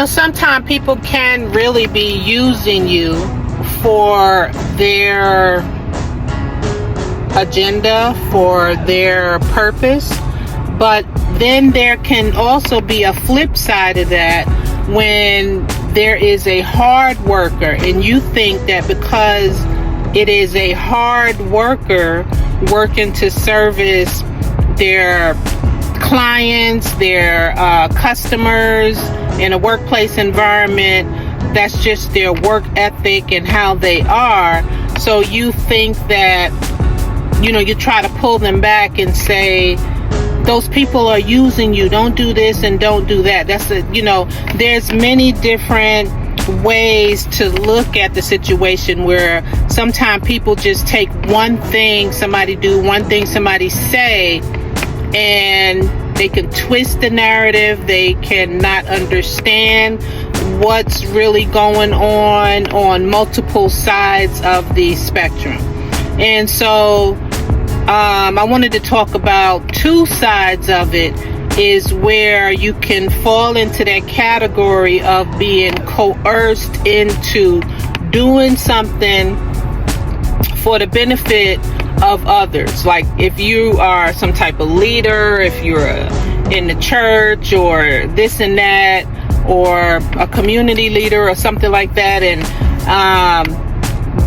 Sometimes people can really be using you for their agenda, for their purpose. But then there can also be a flip side of that when there is a hard worker and you think that because it is a hard worker working to service their clients, their customers in a workplace environment, that's just their work ethic and how they are. So you think that, you try to pull them back and say, those people are using you. Don't do this and don't do that. There's many different ways to look at the situation where sometimes people just take one thing somebody do, one thing somebody say, and they can twist the narrative. They cannot understand what's really going on multiple sides of the spectrum. And so I wanted to talk about two sides of it, is where you can fall into that category of being coerced into doing something for the benefit of others. Like if you are some type of leader, if you're in the church or this and that, or a community leader or something like that, and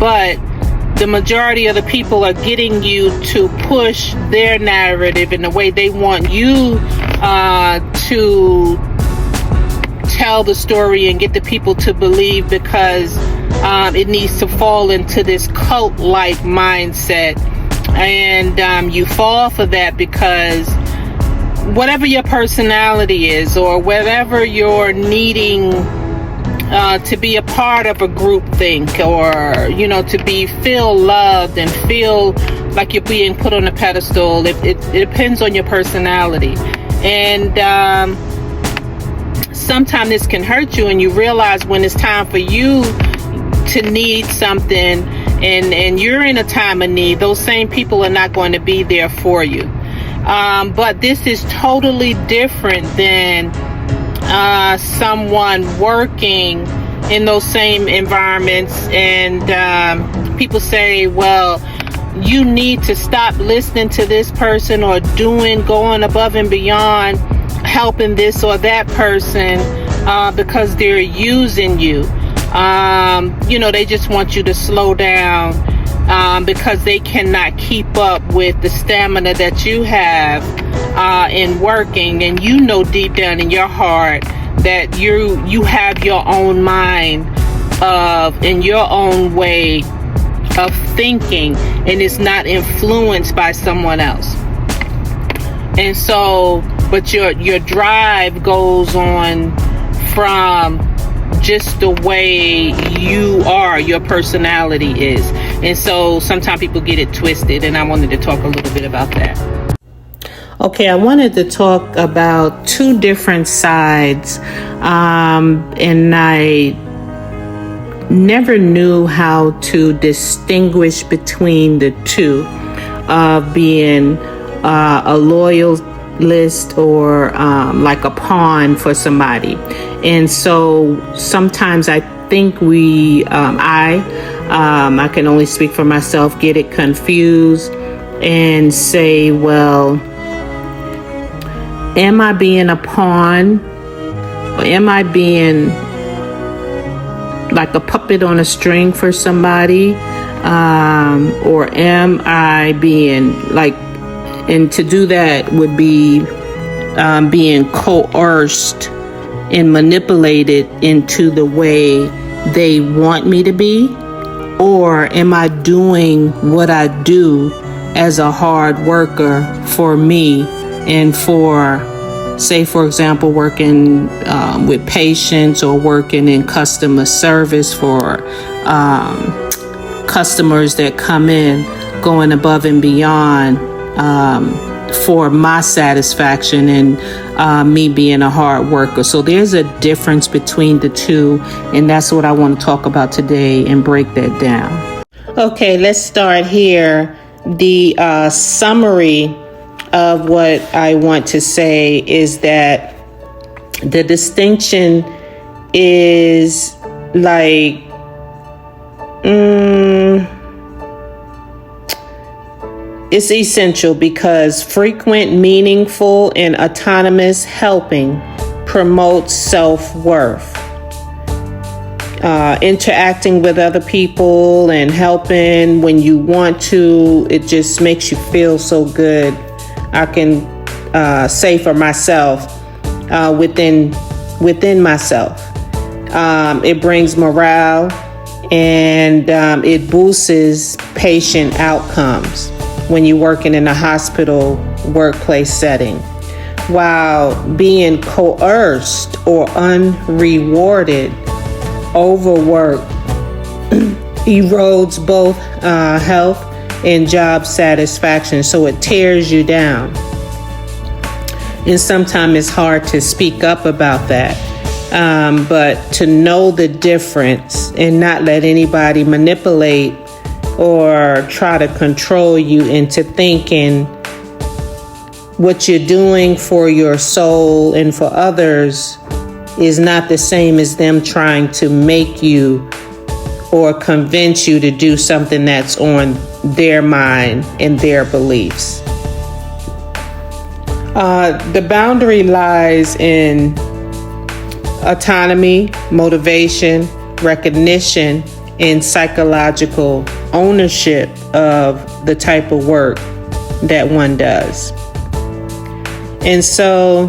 but the majority of the people are getting you to push their narrative in the way they want you to tell the story and get the people to believe, because it needs to fall into this cult-like mindset. And you fall for that because whatever your personality is, or whatever you're needing to be a part of a group think, or to feel loved and feel like you're being put on a pedestal, it depends on your personality. And sometimes this can hurt you, and you realize when it's time for you to need something and you're in a time of need, those same people are not going to be there for you. But this is totally different than someone working in those same environments, and people say, well, you need to stop listening to this person or going above and beyond helping this or that person because they're using you. They just want you to slow down because they cannot keep up with the stamina that you have in working. And deep down in your heart that you have your own mind and your own way of thinking, and it's not influenced by someone else. And so, but your drive goes on from just the way you are, your personality is. And so sometimes people get it twisted, and I wanted to talk a little bit about that. Okay, I wanted to talk about two different sides, and I never knew how to distinguish between the two, being a loyalist or like a pawn for somebody. And so sometimes I think I can only speak for myself, get it confused and say, well, am I being a pawn, or am I being like a puppet on a string for somebody, or am I being like, and to do that would be being coerced and manipulated into the way they want me to be? Or am I doing what I do as a hard worker for me and for, say, for example, working with patients or working in customer service for customers that come in, going above and beyond for my satisfaction and me being a hard worker. So there's a difference between the two, and that's what I want to talk about today and break that down. Okay, let's start here. The summary of what I want to say is that the distinction is like, it's essential because frequent, meaningful, and autonomous helping promotes self-worth. Interacting with other people and helping when you want to, it just makes you feel so good. I can say for myself, within myself, it brings morale, and it boosts patient outcomes when you're working in a hospital workplace setting. While being coerced or unrewarded, overwork erodes both health and job satisfaction, so it tears you down. And sometimes it's hard to speak up about that, but to know the difference and not let anybody manipulate or try to control you into thinking what you're doing for your soul and for others is not the same as them trying to make you or convince you to do something that's on their mind and their beliefs. The boundary lies in autonomy, motivation, recognition, and psychological ownership of the type of work that one does. And so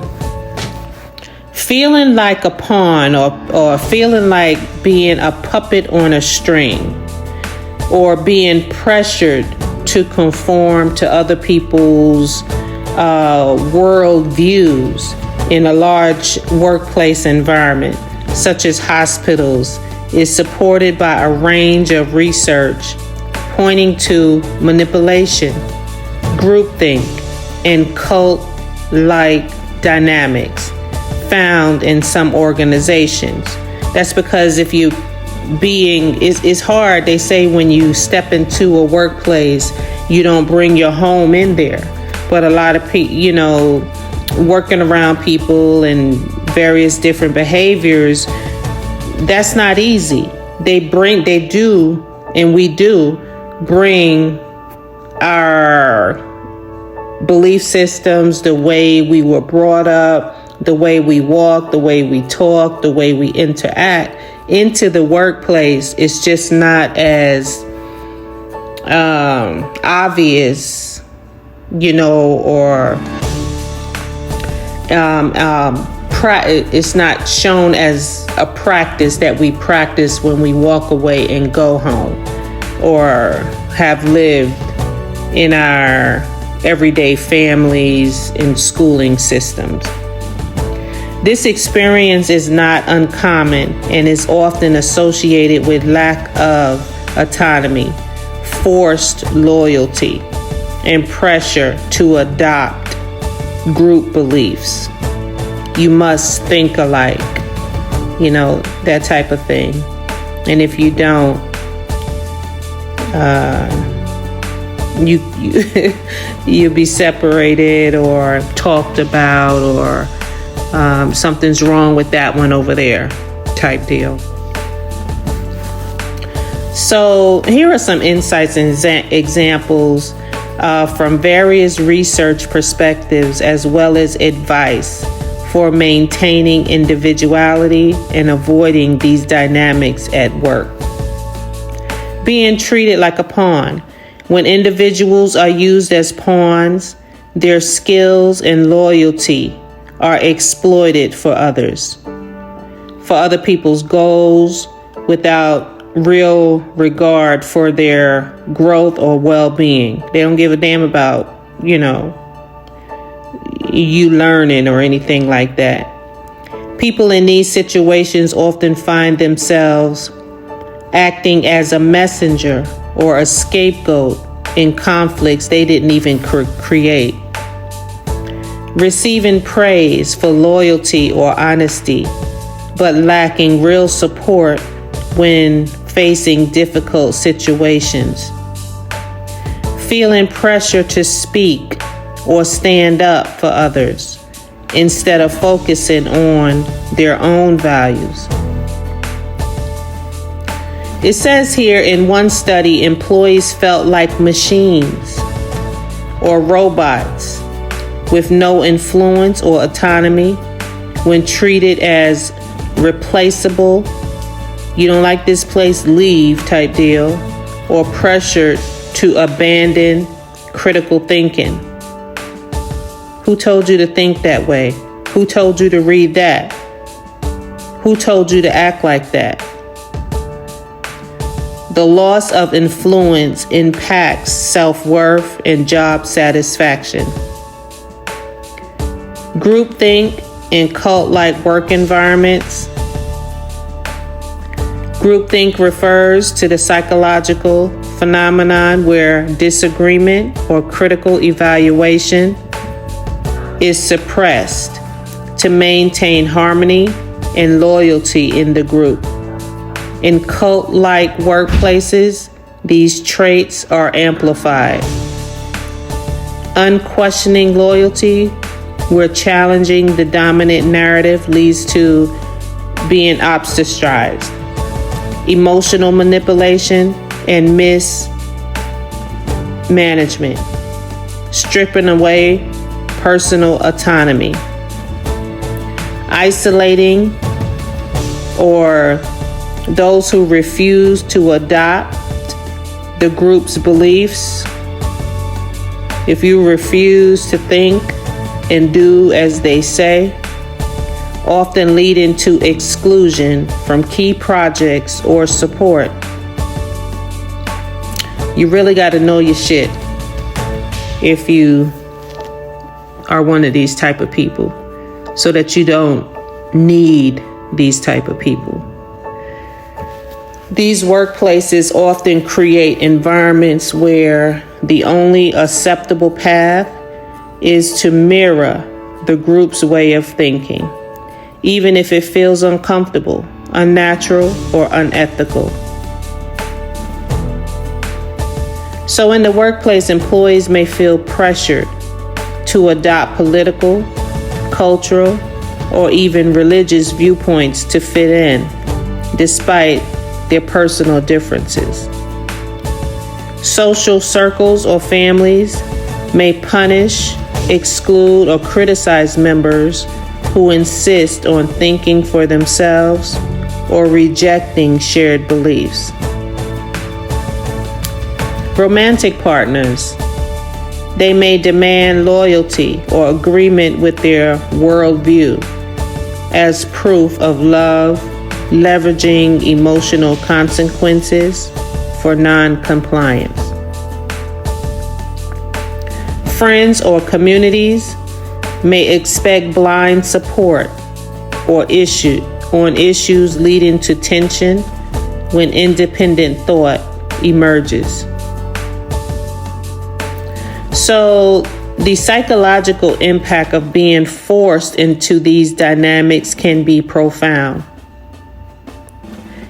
feeling like a pawn or feeling like being a puppet on a string, or being pressured to conform to other people's world views in a large workplace environment, such as hospitals, is supported by a range of research pointing to manipulation, groupthink, and cult-like dynamics found in some organizations. That's because if you it's hard. They say when you step into a workplace, you don't bring your home in there. But a lot of people, working around people and various different behaviors, that's not easy. We do bring our belief systems, the way we were brought up, the way we walk, the way we talk, the way we interact into the workplace. It's just not as obvious, or it's not shown as a practice that we practice when we walk away and go home or have lived in our everyday families and schooling systems. This experience is not uncommon and is often associated with lack of autonomy, forced loyalty, and pressure to adopt group beliefs. You must think alike, that type of thing. And if you don't, you'll be separated or talked about, or something's wrong with that one over there type deal. So here are some insights and examples from various research perspectives, as well as advice for maintaining individuality and avoiding these dynamics at work. Being treated like a pawn. When individuals are used as pawns, their skills and loyalty are exploited for others, for other people's goals, without real regard for their growth or well-being. They don't give a damn about, you learning or anything like that. People in these situations often find themselves acting as a messenger or a scapegoat in conflicts they didn't even create. Receiving praise for loyalty or honesty, but lacking real support when facing difficult situations. Feeling pressure to speak or stand up for others instead of focusing on their own values. It says here in one study, employees felt like machines or robots with no influence or autonomy when treated as replaceable, you don't like this place, leave type deal, or pressured to abandon critical thinking. Who told you to think that way? Who told you to read that? Who told you to act like that? The loss of influence impacts self-worth and job satisfaction. Groupthink in cult-like work environments. Groupthink refers to the psychological phenomenon where disagreement or critical evaluation is suppressed to maintain harmony and loyalty in the group. In cult-like workplaces, these traits are amplified. Unquestioning loyalty, where challenging the dominant narrative leads to being ostracized. Emotional manipulation and mismanagement, stripping away personal autonomy. Isolating, or those who refuse to adopt the group's beliefs. If you refuse to think and do as they say, often leading to exclusion from key projects or support. You really got to know your shit if you are one of these type of people, so that you don't need these type of people. These workplaces often create environments where the only acceptable path is to mirror the group's way of thinking, even if it feels uncomfortable, unnatural, or unethical. So in the workplace, employees may feel pressured to adopt political, cultural, or even religious viewpoints to fit in, despite their personal differences. Social circles or families may punish, exclude, or criticize members who insist on thinking for themselves or rejecting shared beliefs. Romantic partners, they may demand loyalty or agreement with their worldview as proof of love, leveraging emotional consequences for non-compliance. Friends or communities may expect blind support or on issues leading to tension when independent thought emerges. So the psychological impact of being forced into these dynamics can be profound.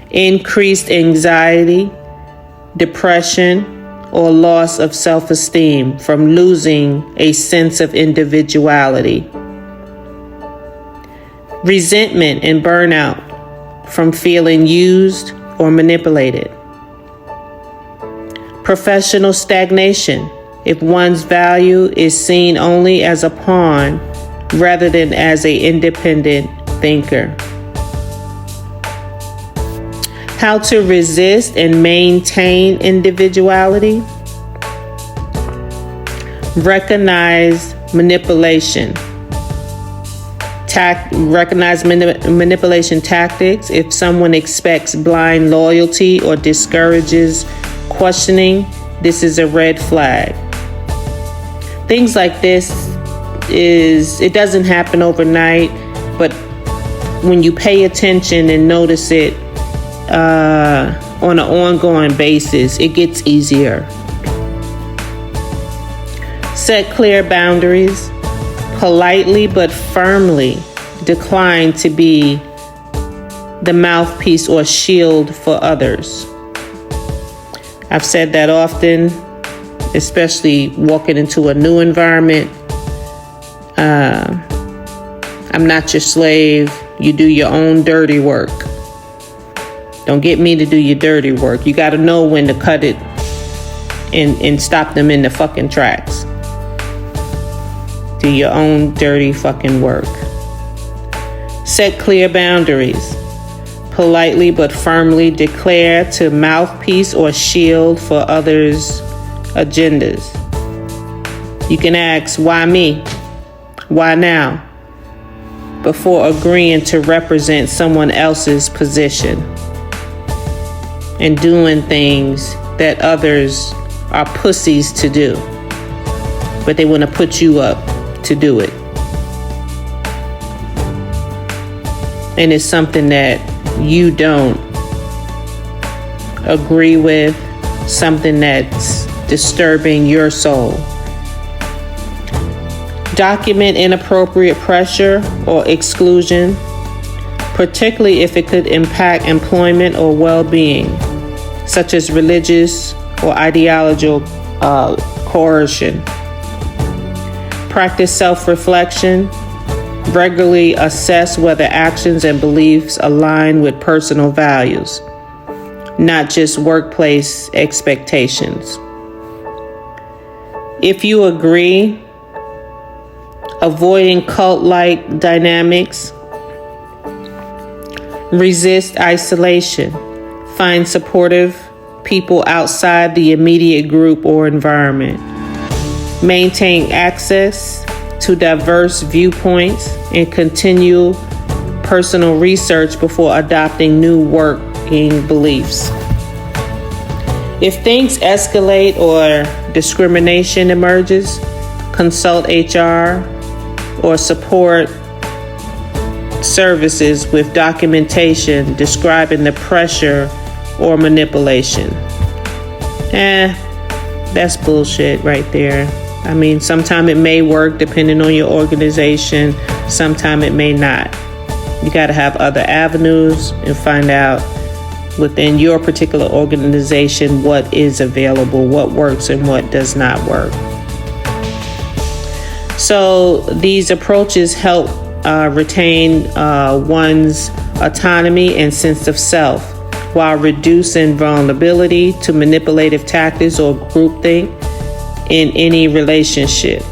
Increased anxiety, depression, or loss of self-esteem from losing a sense of individuality. Resentment and burnout from feeling used or manipulated. Professional stagnation, if one's value is seen only as a pawn rather than as an independent thinker. How to resist and maintain individuality. Recognize manipulation. Recognize manipulation tactics. If someone expects blind loyalty or discourages questioning, this is a red flag. Things like this it doesn't happen overnight, but when you pay attention and notice it on an ongoing basis, it gets easier. Set clear boundaries. Politely but firmly decline to be the mouthpiece or shield for others. I've said that often, especially walking into a new environment. I'm not your slave. You do your own dirty work. Don't get me to do your dirty work. You got to know when to cut it and stop them in the fucking tracks. Do your own dirty fucking work. Set clear boundaries. Politely but firmly declare to mouthpiece or shield for others' agendas. You can ask, why me? Why now? Before agreeing to represent someone else's position and doing things that others are pussies to do, but they want to put you up to do it. And it's something that you don't agree with, something that's disturbing your soul. Document inappropriate pressure or exclusion, particularly if it could impact employment or well-being, such as religious or ideological coercion. Practice self-reflection. Regularly assess whether actions and beliefs align with personal values, not just workplace expectations. If you agree, avoiding cult-like dynamics. Resist isolation. Find supportive people outside the immediate group or environment. Maintain access to diverse viewpoints and continue personal research before adopting new working beliefs. If things escalate or discrimination emerges, consult HR or support services with documentation describing the pressure or manipulation. That's bullshit right there. I mean, sometimes it may work depending on your organization. Sometimes it may not. You got to have other avenues and find out within your particular organization what is available, what works and what does not work. So these approaches help retain one's autonomy and sense of self while reducing vulnerability to manipulative tactics or groupthink in any relationship.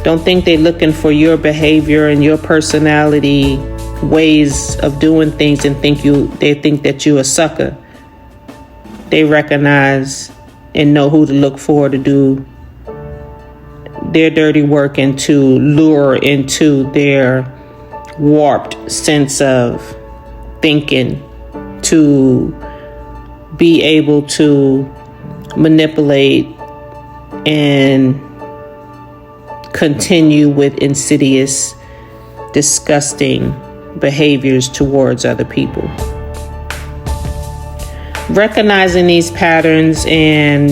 Don't think they're looking for your behavior and your personality ways of doing things and they think that you're a sucker. They recognize and know who to look for to do their dirty work and to lure into their warped sense of thinking to be able to manipulate and continue with insidious, disgusting behaviors towards other people. Recognizing these patterns and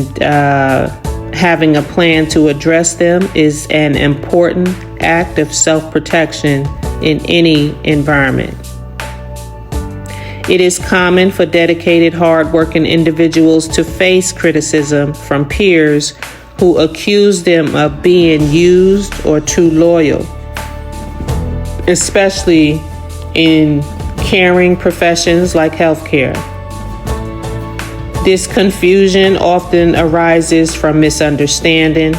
having a plan to address them is an important act of self-protection in any environment. It is common for dedicated, hard-working individuals to face criticism from peers who accuse them of being used or too loyal, especially in caring professions like healthcare. This confusion often arises from misunderstanding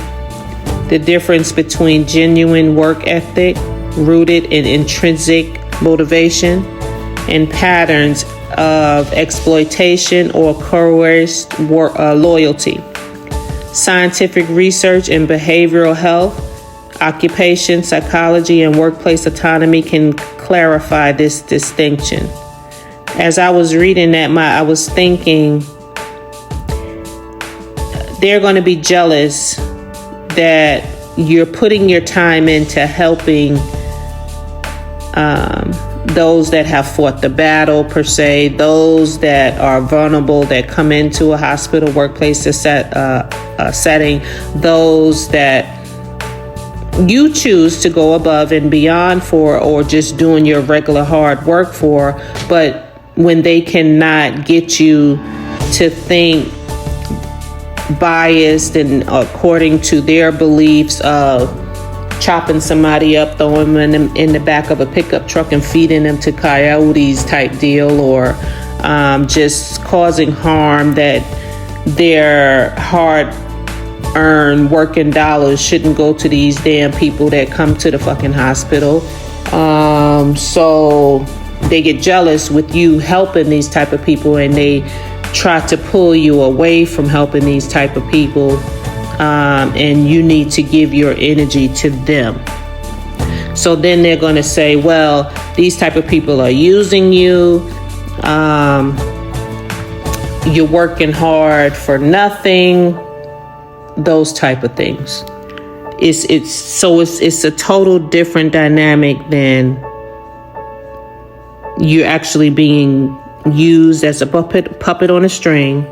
the difference between genuine work ethic rooted in intrinsic motivation and patterns of exploitation or coerced loyalty. Scientific research in behavioral health, occupation psychology, and workplace autonomy can clarify this distinction. As I was reading that, I was thinking they're going to be jealous that you're putting your time into helping those that have fought the battle, per se, those that are vulnerable, that come into a hospital, workplace setting, those that you choose to go above and beyond for, or just doing your regular hard work for, but when they cannot get you to think biased and according to their beliefs of chopping somebody up, throwing them in the back of a pickup truck and feeding them to coyotes type deal, or just causing harm that their hard-earned working dollars shouldn't go to these damn people that come to the fucking hospital. So they get jealous with you helping these type of people, and they try to pull you away from helping these type of people. And you need to give your energy to them. So then they're going to say, well, these type of people are using you. You're working hard for nothing. Those type of things. It's a total different dynamic than you're actually being used as a puppet on a string,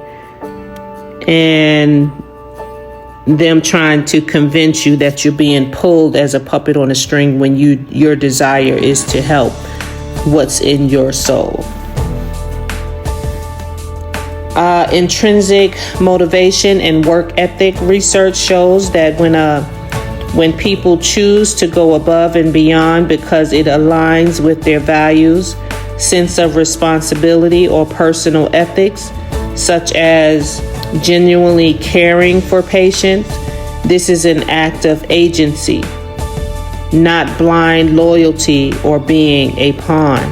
and them trying to convince you that you're being pulled as a puppet on a string when your desire is to help what's in your soul. Intrinsic motivation and work ethic research shows that when people choose to go above and beyond because it aligns with their values, sense of responsibility, or personal ethics, such as genuinely caring for patients, this is an act of agency, not blind loyalty or being a pawn.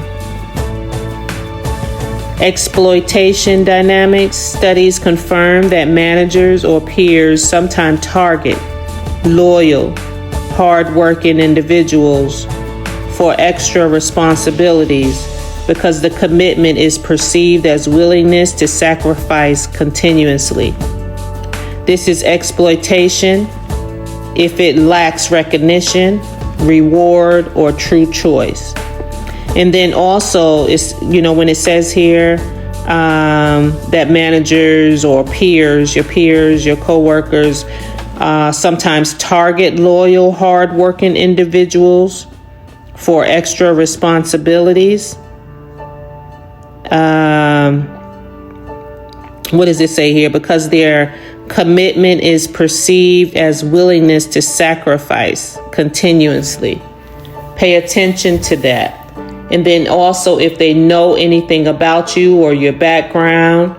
Exploitation dynamics studies confirm that managers or peers sometimes target loyal, hard-working individuals for extra responsibilities because the commitment is perceived as willingness to sacrifice continuously. This is exploitation if it lacks recognition, reward, or true choice. And then also, when it says here that managers or peers, your coworkers, sometimes target loyal, hardworking individuals for extra responsibilities. What does it say here? Because their commitment is perceived as willingness to sacrifice continuously. Pay attention to that. And then also, if they know anything about you or your background,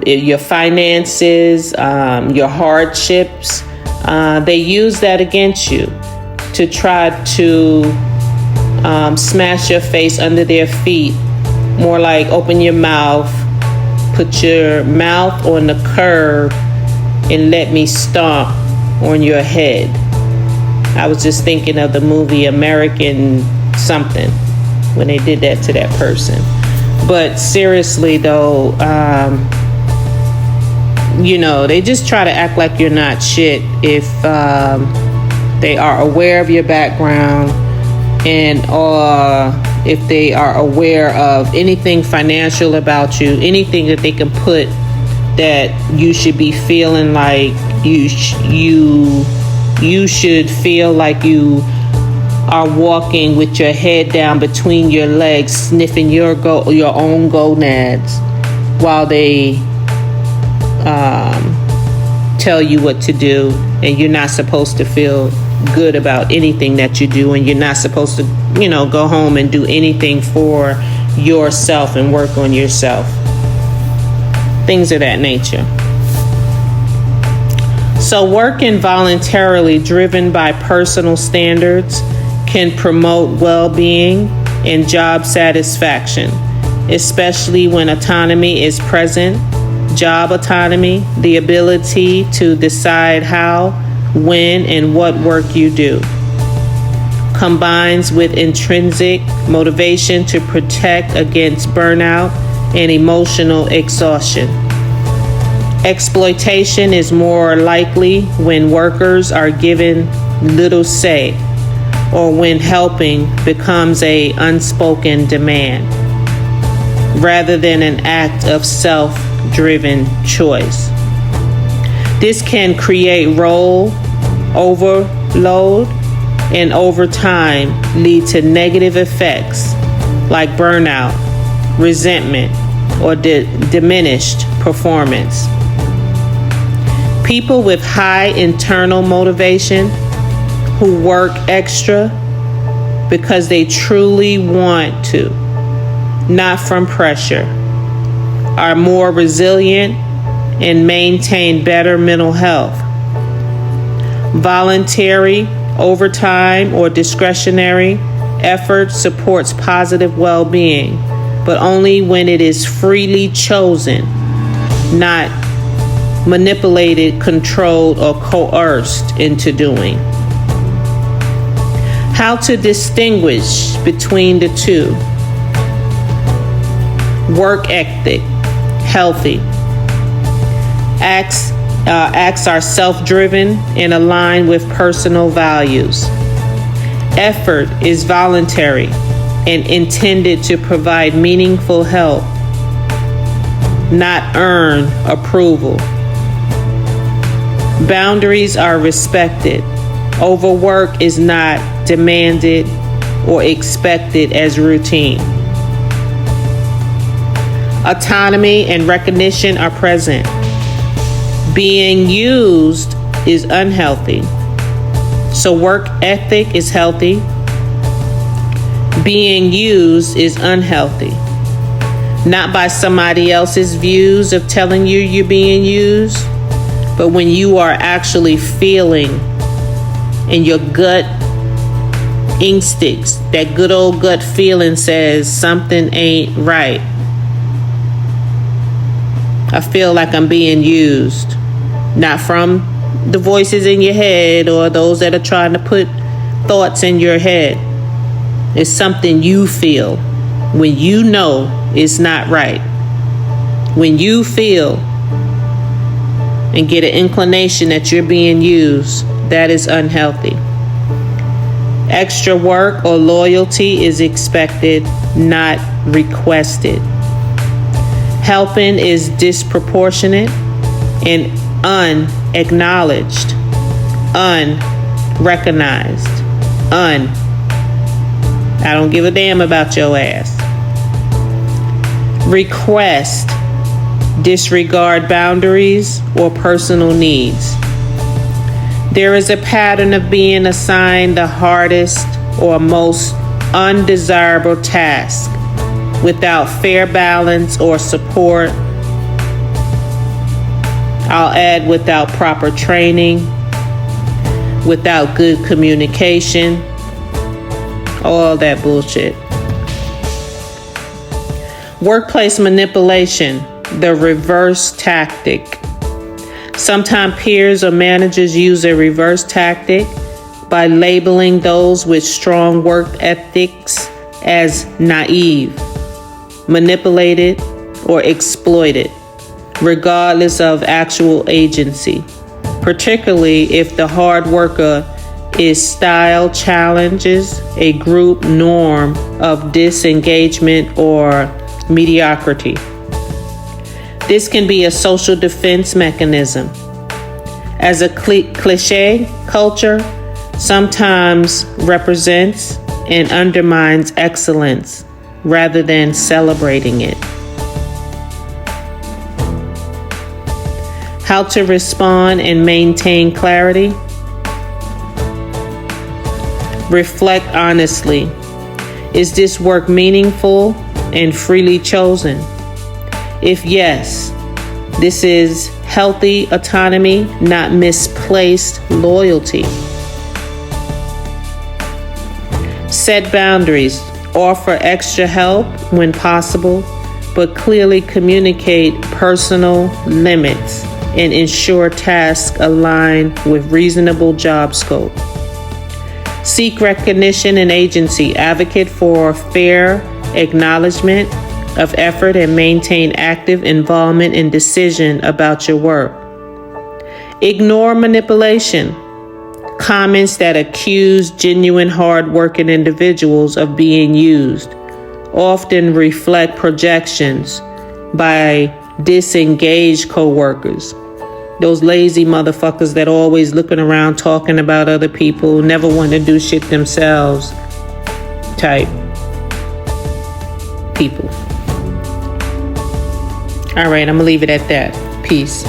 your finances, your hardships, they use that against you to try to smash your face under their feet. More like open your mouth, put your mouth on the curb, and let me stomp on your head. I was just thinking of the movie American something when they did that to that person. But seriously though, they just try to act like you're not shit if they are aware of your background, and if they are aware of anything financial about you, anything that they can put that you should be feeling like you should feel like you are walking with your head down between your legs, sniffing your own gonads while they tell you what to do, and you're not supposed to feel good about anything that you do, and you're not supposed to, go home and do anything for yourself and work on yourself. Things of that nature. So working voluntarily, driven by personal standards, can promote well-being and job satisfaction, especially when autonomy is present. Job autonomy, the ability to decide how, when, and what work you do, combines with intrinsic motivation to protect against burnout and emotional exhaustion. Exploitation is more likely when workers are given little say, or when helping becomes an unspoken demand, rather than an act of self-driven choice. This can create role overload and over time lead to negative effects like burnout, resentment, or diminished performance. People with high internal motivation who work extra because they truly want to, not from pressure, are more resilient and maintain better mental health. Voluntary, overtime, or discretionary effort supports positive well-being, but only when it is freely chosen, not manipulated, controlled, or coerced into doing. How to distinguish between the two. Work ethic, healthy. Acts are self-driven and aligned with personal values. Effort is voluntary and intended to provide meaningful help, not earn approval. Boundaries are respected. Overwork is not demanded or expected as routine. Autonomy and recognition are present. Being used is unhealthy. So work ethic is healthy. Being used is unhealthy. Not by somebody else's views of telling you you're being used, but when you are actually feeling and your gut instincts, that good old gut feeling says something ain't right. I feel like I'm being used. Not from the voices in your head or those that are trying to put thoughts in your head. It's something you feel when you know it's not right. When you feel and get an inclination that you're being used, that is unhealthy. Extra work or loyalty is expected, not requested. Helping is disproportionate and unacknowledged, unrecognized, I don't give a damn about your ass. Request, disregard boundaries or personal needs. There is a pattern of being assigned the hardest or most undesirable task without fair balance or support. I'll add without proper training, without good communication, all that bullshit. Workplace manipulation, the reverse tactic. Sometimes peers or managers use a reverse tactic by labeling those with strong work ethics as naive, manipulated, or exploited, regardless of actual agency, particularly if the hard worker is style challenges a group norm of disengagement or mediocrity. This can be a social defense mechanism. As a cliche, culture sometimes represents and undermines excellence rather than celebrating it. How to respond and maintain clarity. Reflect honestly. Is this work meaningful and freely chosen? If yes, this is healthy autonomy, not misplaced loyalty. Set boundaries. Offer extra help when possible, but clearly communicate personal limits and ensure tasks align with reasonable job scope. Seek recognition and agency. Advocate for fair acknowledgement of effort and maintain active involvement in decision about your work. Ignore manipulation. Comments that accuse genuine hard-working individuals of being used often reflect projections by disengaged co-workers. Those lazy motherfuckers that always looking around talking about other people, never want to do shit themselves type people. All right, I'm gonna leave it at that. Peace.